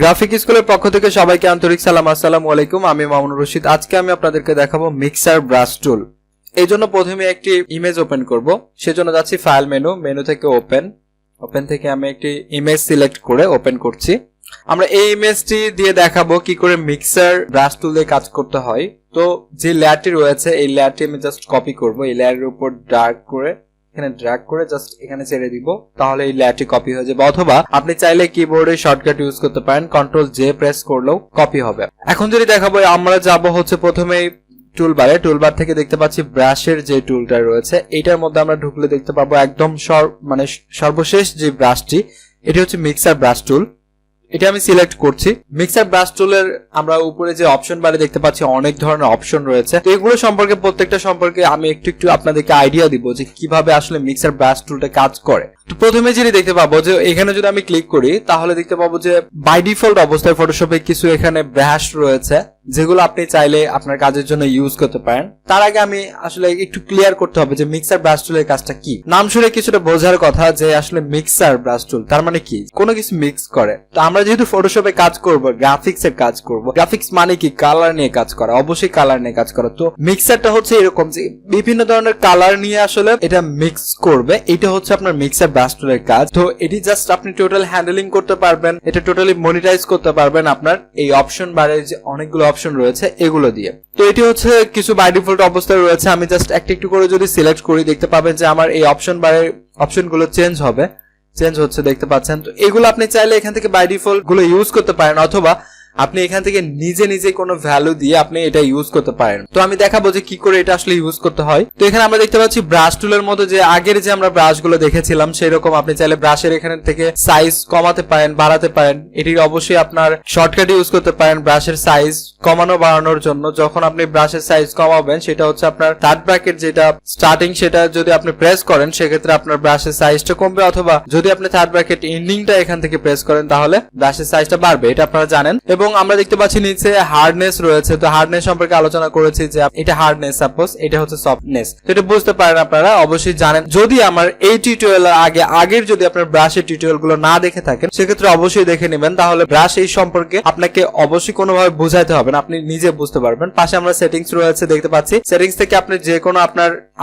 Graphic স্কুলের পক্ষ থেকে সবাইকে আন্তরিক সালাম। আসসালামু আলাইকুম। আমি মামুনুর রশিদ। আজকে আমি আপনাদেরকে দেখাবো মিক্সার ব্রাশ টুল। এই জন্য প্রথমে একটি ইমেজ ওপেন করব। সেজন্য যাচ্ছি ফাইল মেনু থেকে ওপেন থেকে আমি একটি ইমেজ সিলেক্ট করে ওপেন করছি। আমরা এই ইমেজটি দিয়ে দেখাবো কি করে মিক্সার ব্রাশ টুল দিয়ে কাজ করতে হয়। তো যে লেয়ারটি রয়েছে এই লেয়ারটি আমি জাস্ট কপি করব। এই লেয়ারের উপর ড্র্যাগ করে জাস্ট এখানে ছেড়ে দিব, তাহলে এই লেয়ারটি কপি হয়ে যাবে। অথবা আপনি চাইলে কিবোর্ডে শর্টকাট ইউজ করতে পারেন, কন্ট্রোল জে প্রেস করলেও কপি হবে। এখন যদি দেখাবো, আমরা যাব হচ্ছে প্রথমে টুলবার থেকে দেখতে পাচ্ছি ব্রাশের যে টুলটা রয়েছে, এটার মধ্যে আমরা ঢুকলে দেখতে পাবো একদম সর্বশেষ যে ব্রাশটি, এটি হচ্ছে মিক্সার ব্রাশ টুল। এটা আমি সিলেক্ট করছি। মিক্সার ব্রাশ টুলের আমরা উপরে যে অপশন বারে দেখতে পাচ্ছি অনেক ধরনের অপশন রয়েছে। তো এগুলো সম্পর্কে প্রত্যেকটা সম্পর্কে আমি একটু আপনাদেরকে আইডিয়া দিব যে কিভাবে আসলে মিক্সার ব্রাশ টুলটা কাজ করে। তো প্রথমে যেটা দেখতে পাবো যে এখানে যদি আমি ক্লিক করি তাহলে দেখতে পাবো যে বাই ডিফল্ট অবস্থায় ফটোশপে কিছু এখানে ব্রাশ রয়েছে যেগুলো আপনি চাইলে আপনার কাজের জন্য ইউজ করতে পারেন। তার আগে আমি আসলে একটু ক্লিয়ার করতে হবে যে মিক্সার ব্রাশ টুলের কাজটা কি। নাম শুনে কিছুটা বোঝার কথা যে আসলে মিক্সার ব্রাশ টুল তার মানে কি, কোনো কিছু মিক্স করে। তো আমরা যেহেতু ফটোশপে কাজ করব, গ্রাফিক্স এর কাজ করব, গ্রাফিক্স মানে কি কালার নিয়ে কাজ করা, অবশ্যই কালার নিয়ে কাজ করা। তো মিক্সারটা হচ্ছে এরকম যে বিভিন্ন ধরনের কালার নিয়ে আসলে এটা মিক্স করবে। এটা হচ্ছে আপনার মিক্সার ব্রাশ টুলের কাজ। তো এটি জাস্ট আপনি টোটাল হ্যান্ডলিং করতে পারবেন, এটা টোটালি মনিটাইজ করতে পারবেন আপনার এই অপশন বারে যে অনেকগুলো অপশন রয়েছে এগুলো দিয়ে। তো এটি হচ্ছে কিছু বাই ডিফল্ট অবস্থায় রয়েছে। আমি জাস্ট একটু করে যদি সিলেক্ট করি দেখতে পাবেন যে আমার এই অপশন বারের অপশনগুলো চেঞ্জ হচ্ছে দেখতে পাচ্ছেন। তো এগুলো আপনি চাইলে এখান থেকে বাই ডিফল্ট গুলো ইউজ করতে পারেন, অথবা আপনি এখান থেকে নিজে কোনো ভ্যালু দিয়ে আপনি এটা ইউজ করতে পারেন। তো আমি দেখাবো যে কি করে এটা আসলে ইউজ করতে হয়। তো এখানে আমরা দেখতে পাচ্ছি ব্রাশ টুলের মতো যে আগের যে আমরা ব্রাশ গুলো দেখেছিলাম সেরকম আপনি চাইলে ব্রাশের এখান থেকে সাইজ কমাতে পারেন, বাড়াতে পারেন। এটি অবশ্যই আপনার শর্টকাট ইউজ করতে পারেন ব্রাশের সাইজ কমানো বাড়ানোর জন্য। যখন আপনি ব্রাশের সাইজ কমাবেন সেটা হচ্ছে আপনার থার্ড ব্র্যাকেট যেটা স্টার্টিং, সেটা যদি আপনি প্রেস করেন সেক্ষেত্রে আপনার ব্রাশের সাইজটা কমবে, অথবা যদি আপনি থার্ড ব্র্যাকেট এন্ডিংটা এখান থেকে প্রেস করেন তাহলে ব্রাশের সাইজটা বাড়বে। এটা আপনারা জানেন। এবং আমরা দেখতে পাচ্ছি নিচে হার্ডনেস রয়েছে। তো হার্ডনেস সম্পর্কে আলোচনা করেছি যে এটা হার্ডনেস, সাপোজ এটা হচ্ছে সফটনেস। তো এটা বুঝতে পারেন, আপনারা অবশ্যই জানেন। যদি আমার এই টিউটোরিয়াল আগের যদি আপনার ব্রাশের টিউটোরিয়াল গুলো না দেখে থাকেন সেক্ষেত্রে অবশ্যই দেখে নেবেন, তাহলে ব্রাশ এই সম্পর্কে আপনাকে অবশ্যই কোনোভাবে বুঝাইতে হবে না, আপনি নিজে বুঝতে পারবেন। পাশে আমরা সেটিংস রয়েছে দেখতে পাচ্ছি। সেটিংস থেকে আপনি যে কোনো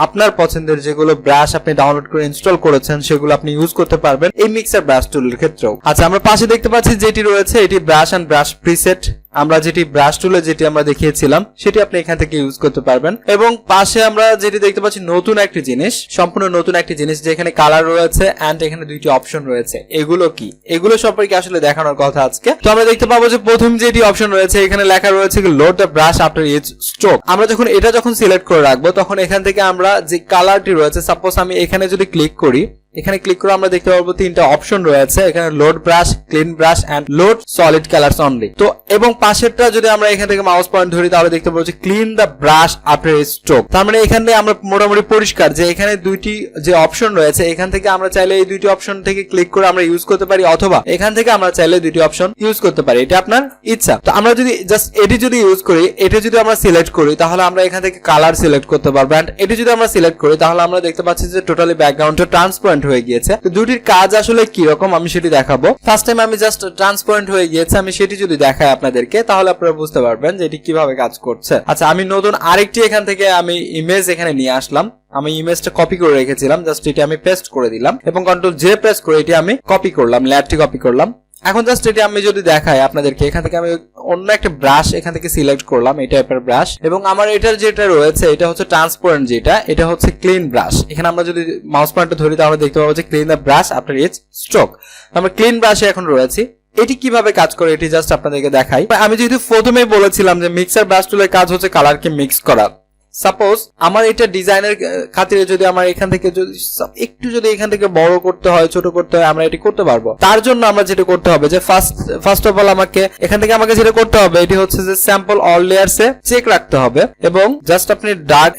আপনার পছন্দের যেগুলো ব্রাশ আপনি ডাউনলোড করে ইনস্টল করেছেন সেগুলো আপনি ইউজ করতে পারবেন এই মিক্সার ব্রাশ টুলের ক্ষেত্রেও। আচ্ছা, আমরা পাশে দেখতে পাচ্ছি যেটি রয়েছে এটি ব্রাশ এন্ড ব্রাশ প্রিসেট। আমরা যেটি ব্রাশ টুলে যেটি আমরা দেখিয়েছিলাম সেটি আপনি এখান থেকে ইউজ করতে পারবেন। এবং পাশে আমরা যেটি দেখতে পাচ্ছি নতুন একটি জিনিস, সম্পূর্ণ নতুন একটি জিনিস, যেখানে কালার রয়েছে এন্ড এখানে দুইটি অপশন রয়েছে। এগুলো কি, এগুলো সম্পর্কে আসলে দেখানোর কথা আজকে। তো আমরা দেখতে পাবো যে প্রথম যেটি অপশন রয়েছে এখানে লেখা রয়েছে load the brush after each stroke. আমরা যখন যখন সিলেক্ট করে রাখবো তখন এখান থেকে আমরা যে কালারটি রয়েছে, সাপোজ আমি এখানে যদি ক্লিক করি, এখানে ক্লিক করে আমরা দেখতে পাবো তিনটা অপশন রয়েছে এখানে, load brush, clean brush and load solid colours only. তো এবং পাশেরটা যদি আমরা এখান থেকে মাউস পয়েন্ট ধরি তাহলে দেখতে পাবো যে clean the brush after a stroke. তার মানে এখানে আমরা মোটামুটি পরিষ্কার যে এখানে দুইটি যে অপশন রয়েছে এখান থেকে আমরা চাইলে এই দুইটি অপশন থেকে ক্লিক করে আমরা ইউজ করতে পারি, অথবা এখান থেকে আমরা চাইলে দুইটি অপশন ইউজ করতে পারি, এটা আপনার ইচ্ছা। তো আমরা যদি জাস্ট এটি যদি ইউজ করি, এটা যদি আমরা সিলেক্ট করি তাহলে আমরা এখান থেকে কালার সিলেক্ট করতে পারবো। এন্ড এটি যদি আমরা সিলেক্ট করি তাহলে আমরা দেখতে পাচ্ছি যে টোটালি ব্যাকগ্রাউন্ডটা ট্রান্সপারেন্ট হয়ে গিয়েছে। তো দুটির কাজ আসলে কি রকম আমি সেটি দেখাবো। ফার্স্ট টাইম আমি জাস্ট ট্রান্সপারেন্ট হয়ে গিয়েছে, আমি সেটি যদি দেখাই আপনাদেরকে তাহলে আপনারা বুঝতে পারবেন যে এটি কিভাবে কাজ করছে। আচ্ছা, আমি নতুন আরেকটি এখান থেকে আমি ইমেজ এখানে নিয়ে আসলাম। আমি ইমেজটা কপি করে রেখেছিলাম, জাস্ট এটি আমি পেস্ট করে দিলাম এবং কন্ট্রোল জে প্রেস করে এটি আমি কপি করলাম, লেয়ারটি কপি করলাম। এখন জাস্ট এটি আমি যদি দেখাই আপনাদেরকে, এখান থেকে আমি অন্য একটা ব্রাশ এখান থেকে সিলেক্ট করলাম, এই টাইপের ব্রাশ। এবং আমার এটার যেটা রয়েছে এটা হচ্ছে ট্রান্সপারেন্ট, এটা হচ্ছে ক্লিন ব্রাশ। এখানে আমরা যদি মাউস পয়েন্টটা ধরি তাহলে দেখতে পাবো যে clean the brush after each stroke. আমরা ক্লিন ব্রাশে এখন রয়েছি। এটি কিভাবে কাজ করে এটি জাস্ট আপনাদেরকে দেখাই। আমি যেহেতু প্রথমেই বলেছিলাম যে মিক্সার ব্রাশ টুলের কাজ হচ্ছে কালারকে মিক্স করা। সাপোজ আমার এটা ডিজাইনের খাতিরে যদি আমার এখান থেকে একটু যদি এখান থেকে বড় করতে হয়, ছোট করতে হয়, আমরা এটি করতে পারবো। তার জন্য আমরা যেটা করতে হবে যে ফার্স্ট অফ অল আমাকে এখান থেকে যেটা করতে হবে এটি হচ্ছে যে স্যাম্পল অল লেয়ারসে চেক রাখতে হবে এবং জাস্ট আপনি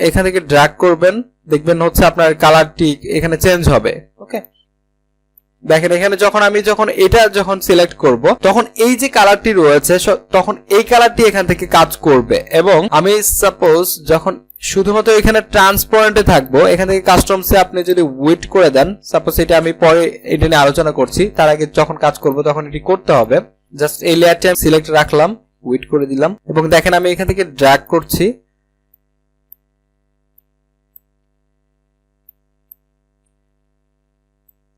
এখান থেকে ড্র্যাগ করবেন, দেখবেন হচ্ছে আপনার কালারটি এখানে চেঞ্জ হবে। ওকে, দেখেন এখানে যখন এটা সিলেক্ট করব তখন এই যে কালারটি রয়েছে তখন এই কালারটি এখান থেকে কাজ করবে। এবং আমি সাপোজ যখন শুধুমাত্র এখানে ট্রান্সপারেন্টে থাকবো, এখান থেকে কাস্টমসে আপনি যদি উইড করে দেন, সাপোজ এটা আমি পরে এটা নিয়ে আলোচনা করছি, তার আগে যখন কাজ করব তখন এটি করতে হবে। জাস্ট এই লেয়ারটা আমি সিলেক্ট রাখলাম, উইড করে দিলাম এবং দেখেন আমি এখান থেকে ড্র্যাগ করছি।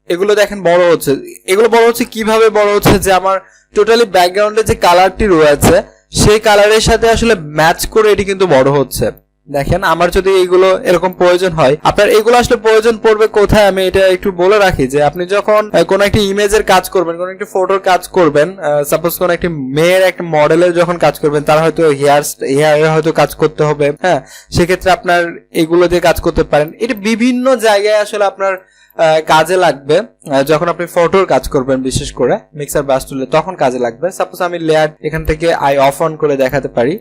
এগুলো দেখেন বড় হচ্ছে। এগুলো বড় হচ্ছে কিভাবে বড় হচ্ছে, যে আমার টোটালি ব্যাকগ্রাউন্ডে যে কালারটি রয়েছে সেই কালারের সাথে আসলে ম্যাচ করে এটি কিন্তু বড় হচ্ছে। দেখেন আমার যদি এইগুলো এরকম প্রয়োজন হয়, আপনার এগুলো আসলে প্রয়োজন পড়বে কোথায় আমি এটা একটু বলে রাখি, যে আপনি যখন কোনো একটা ইমেজের কাজ করবেন, কোনো একটা ফটোর কাজ করবেন, সাপোজ কোনো একটা মেয়ের একটা মডেলের যখন কাজ করবেন, তার হয়তো হেয়ার হয়তো কাজ করতে হবে, হ্যাঁ, সেক্ষেত্রে আপনার এগুলো দিয়ে কাজ করতে পারেন। এটা বিভিন্ন জায়গায় আসলে আপনার কাজে লাগবে। যখন আপনি ফটোর কাজ করবেন বিশেষ করে মিক্সার ব্রাশ টুলে, তখন কাজে লাগবে। সাপোজ আমি লেয়ার এখান থেকে আই অফ অন করে দেখাতে পারি,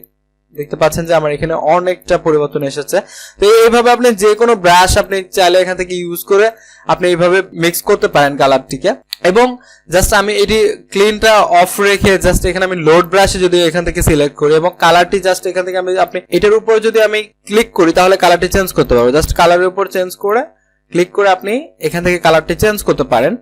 দেখতে পাচ্ছেন যে আমার এখানে অনেকটা পরিবর্তন এসেছে। তো এইভাবে আপনি যে কোনো ব্রাশ আপনি চাইলে এখান থেকে ইউজ করে আপনি এইভাবে মিক্স করতে পারেন কালারটিকে। এবং জাস্ট আমি এটি ক্লিনটা অফ রেখে জাস্ট এখানে আমি লোড ব্রাশে যদি এখান থেকে সিলেক্ট করি এবং কালারটি জাস্ট এখান থেকে আপনি এটার উপর যদি আমি ক্লিক করি তাহলে কালারটি চেঞ্জ করতে পারবো। জাস্ট কালারের উপর চেঞ্জ করে ক্লিক করে আপনি এখান থেকে কালারটি চেঞ্জ করতে পারেন।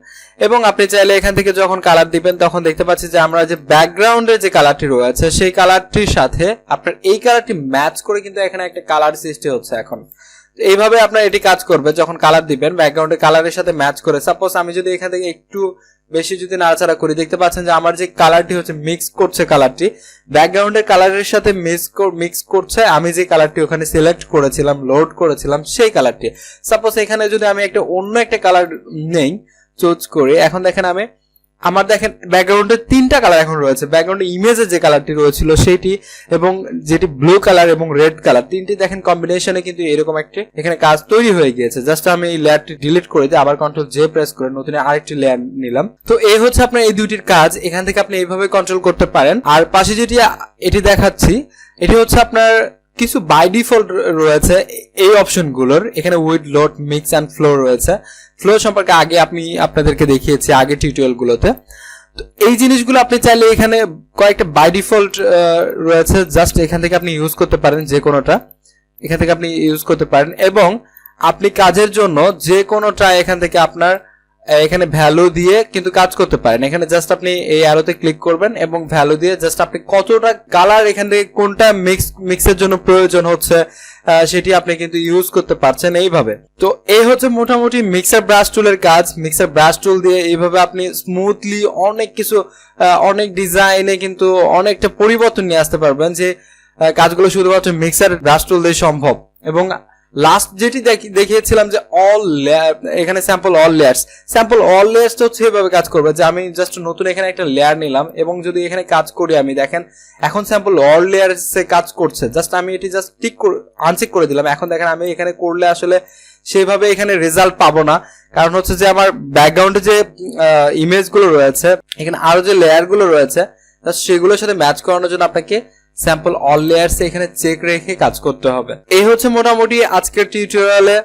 এবং আপনি চাইলে এখান থেকে যখন কালার দিবেন তখন দেখতে পাচ্ছি যে আমরা যে ব্যাকগ্রাউন্ডে যে কালারটি রয়েছে সেই কালারটির সাথে আপনার এই কালারটি ম্যাচ করে কিন্তু এখানে একটা কালার সৃষ্টি হচ্ছে। এখন এইভাবে আপনার এটি কাজ করবে, যখন কালার দিবেন ব্যাকগ্রাউন্ডের কালারের সাথে ম্যাচ করে। সাপোজ আমি যদি এখান থেকে একটু বেশি যদি নাড়াচাড়া করি, দেখতে পাচ্ছেন যে আমার যে কালারটি হচ্ছে মিক্স করছে, কালারটি ব্যাকগ্রাউন্ডের কালারের সাথে মিক্স করছে আমি যে কালারটি ওখানে সিলেক্ট করেছিলাম, লোড করেছিলাম সেই কালারটি। সাপোজ এখানে যদি আমি একটা অন্য একটা কালার নেই, চুজ করি, এখন দেখেন আমার দেখেন ব্যাকগ্রাউন্ডে তিনটা কালার এখন রয়েছে। ব্যাকগ্রাউন্ডে ইমেজে যে কালারটি রয়েছিল সেটি এবং যেটি ব্লু কালার এবং রেড কালার, তিনটি দেখেন কম্বিনেশনে কিন্তু এরকম একটি এখানে কাজ তৈরি হয়ে গিয়েছে। জাস্ট আমি এই লেয়ারটি ডিলিট করে দিই, আবার কন্ট্রোল জে প্রেস করে নতুন আরেকটি লেয়ার নিলাম। তো এই হচ্ছে আপনার এই দুইটির কাজ, এখান থেকে আপনি এইভাবে কন্ট্রোল করতে পারেন। আর পাশে যেটি এটি দেখাচ্ছি, এটি হচ্ছে আপনার কিছু বাই ডিফল্ট রয়েছে এই অপশনগুলোর। এখানে weed, load, mix and flow রয়েছে। ফ্লো সম্পর্কে আগে আপনাদেরকে দেখিয়েছি আগে টিউটোরিয়ালগুলোতে। তো এই জিনিসগুলো আপনি চাইলে এখানে কয়েকটা বাই ডিফল্ট রয়েছে, জাস্ট এখান থেকে আপনি ইউজ করতে পারেন, যে কোনোটা এখান থেকে আপনি ইউজ করতে পারেন। এবং আপনি কাজের জন্য যে কোনোটা এখান থেকে আপনার এখানে ভ্যালু দিয়ে কিন্তু কাজ করতে পারেন। এখানে জাস্ট আপনি এই অ্যারোতে ক্লিক করবেন এবং ভ্যালু দিয়ে জাস্ট আপনি কতটা কালার এখান থেকে কোনটা মিক্সের জন্য প্রয়োজন হচ্ছে সেটি আপনি কিন্তু ইউজ করতে পারছেন এইভাবে। তো এই হচ্ছে মোটামুটি মিক্সার ব্রাশ টুলের কাজ। মিক্সার ব্রাশ টুল দিয়ে এইভাবে আপনি স্মুথলি অনেক কিছু, অনেক ডিজাইনে কিন্তু অনেকটা পরিবর্তন নিয়ে আসতে পারবেন, যে কাজগুলো শুধুমাত্র মিক্সার ব্রাশ টুল দিয়ে সম্ভব। এবং লাস্ট যেটি দেখিয়েছিলাম যে এখানে স্যাম্পল অল লেয়ার্স হচ্ছে এভাবে কাজ করবে, যে আমি জাস্ট নতুন এখানে একটা লেয়ার নিলাম এবং যদি এখানে কাজ করি আমি, দেখেন এখন স্যাম্পল অল লেয়ার্সে কাজ করছে। জাস্ট আমি এটি জাস্ট আনচেক করে দিলাম। এখন দেখেন আমি এখানে করলে আসলে সেইভাবে এখানে রেজাল্ট পাবো না, কারণ হচ্ছে যে আমার ব্যাকগ্রাউন্ডে যে ইমেজগুলো রয়েছে, এখানে আরো যে লেয়ারগুলো রয়েছে সেগুলোর সাথে ম্যাচ করানোর জন্য আপনাকে স্যাম্পল অল লেয়ার্স এখানে চেক রেখে কাজ করতে হবে। এই হচ্ছে মোটামুটি আজকের টিউটোরিয়ালে